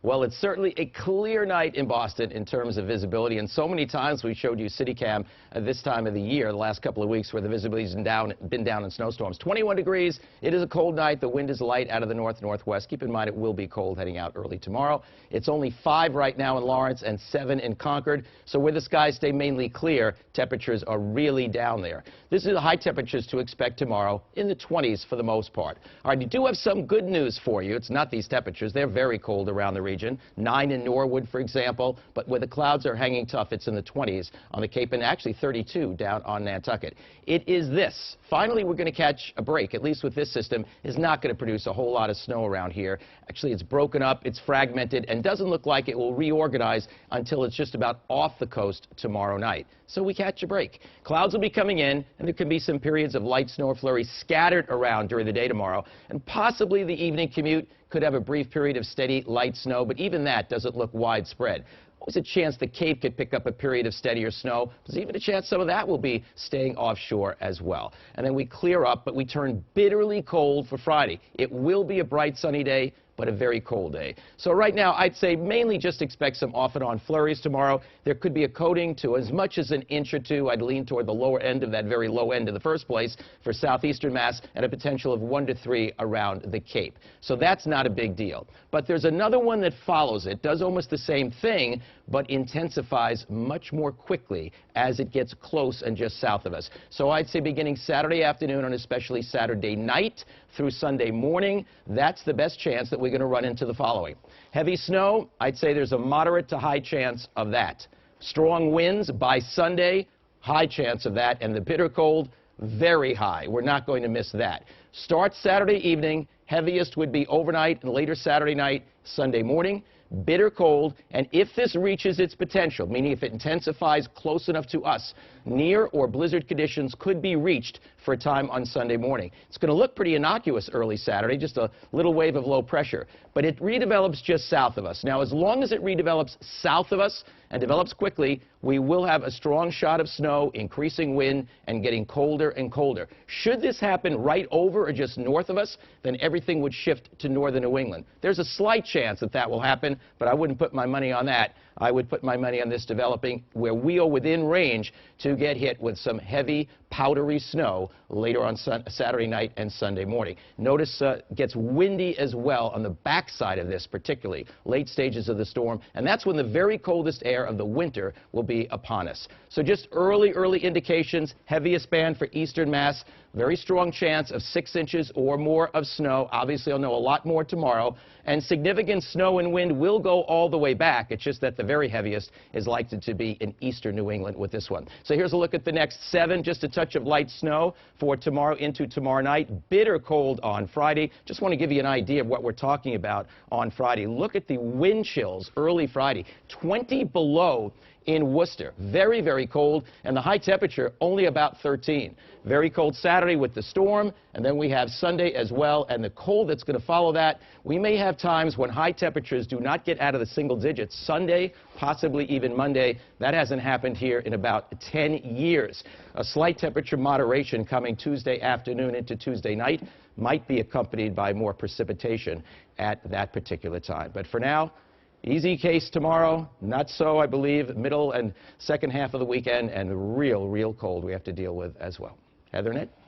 Well, it's certainly a clear night in Boston in terms of visibility, and so many times we showed you CityCam at this time of the year, the last couple of weeks, where the visibility's been down in snowstorms. 21 degrees. It is a cold night. The wind is light out of the north-northwest. Keep in mind it will be cold heading out early tomorrow. It's only 5 right now in Lawrence and 7 in Concord, so where the skies stay mainly clear, temperatures are really down there. This is the high temperatures to expect tomorrow in the 20s for the most part. All right, you do have some good news for you. It's not these temperatures. They're very cold around the region. 9 in Norwood, for example, but where the clouds are hanging tough, it's in the 20s on the Cape, and actually 32 down on Nantucket. It is this. Finally, we're going to catch a break, at least with this system. Is not going to produce a whole lot of snow around here. Actually, it's broken up, it's fragmented, and doesn't look like it will reorganize until it's just about off the coast tomorrow night. So we catch a break. Clouds will be coming in, and there can be some periods of light snow or flurries scattered around during the day tomorrow, and possibly the evening commute could have a brief period of steady light snow, but even that doesn't look widespread. Always a chance the Cape could pick up a period of steadier snow. There's even a chance some of that will be staying offshore as well. And then we clear up, but we turn bitterly cold for Friday. It will be a bright sunny day, but a very cold day. So right now, I'd say mainly just expect some off and on flurries tomorrow. There could be a coating to as much as an inch or two. I'd lean toward the lower end of that very low end in the first place for southeastern Mass, and a potential of 1 to 3 around the Cape. So that's not a big deal. But there's another one that follows it, does almost the same thing, but intensifies much more quickly as it gets close and just south of us. So I'd say beginning Saturday afternoon and especially Saturday night through Sunday morning, that's the best chance that we're going to run into the following. Heavy snow, I'd say there's a moderate to high chance of that. Strong winds by Sunday, high chance of that. And the bitter cold, very high. We're not going to miss that. Start Saturday evening. Heaviest would be overnight and later Saturday night, Sunday morning. Bitter cold, and if this reaches its potential, meaning if it intensifies close enough to us, near or blizzard conditions could be reached for a time on Sunday morning. It's going to look pretty innocuous early Saturday, just a little wave of low pressure, but it redevelops just south of us. Now, as long as it redevelops south of us and develops quickly, we will have a strong shot of snow, increasing wind, and getting colder and colder. Should this happen right over or just north of us, then everything would shift to northern New England. There's a slight chance that that will happen, but I wouldn't put my money on that. I would put my money on this developing where we are within range to get hit with some heavy, powdery snow later on Saturday night and Sunday morning. Notice it gets windy as well on the backside of this, particularly late stages of the storm, and that's when the very coldest air of the winter will be upon us. So just early indications, heaviest band for eastern Mass, very strong chance of 6 inches or more of snow. Obviously, I'll know a lot more tomorrow, and significant snow and wind will go all the way back. It's just that the very heaviest is likely to be in eastern New England with this one. So here's a look at the next 7, just a touch of light snow for tomorrow into tomorrow night. Bitter cold on Friday. Just want to give you an idea of what we're talking about on Friday. Look at the wind chills early Friday, 20 below in Worcester. Very, very cold, and the high temperature only about 13. Very cold Saturday with the storm, and then we have Sunday as well, and the cold that's going to follow that. We may have times when high temperatures do not get out of the single digits. Sunday, possibly even Monday. That hasn't happened here in about 10 years. A slight temperature moderation coming Tuesday afternoon into Tuesday night might be accompanied by more precipitation at that particular time. But for now, easy case tomorrow, not so, I believe, middle and second half of the weekend, and real cold we have to deal with as well. Heather, Nick?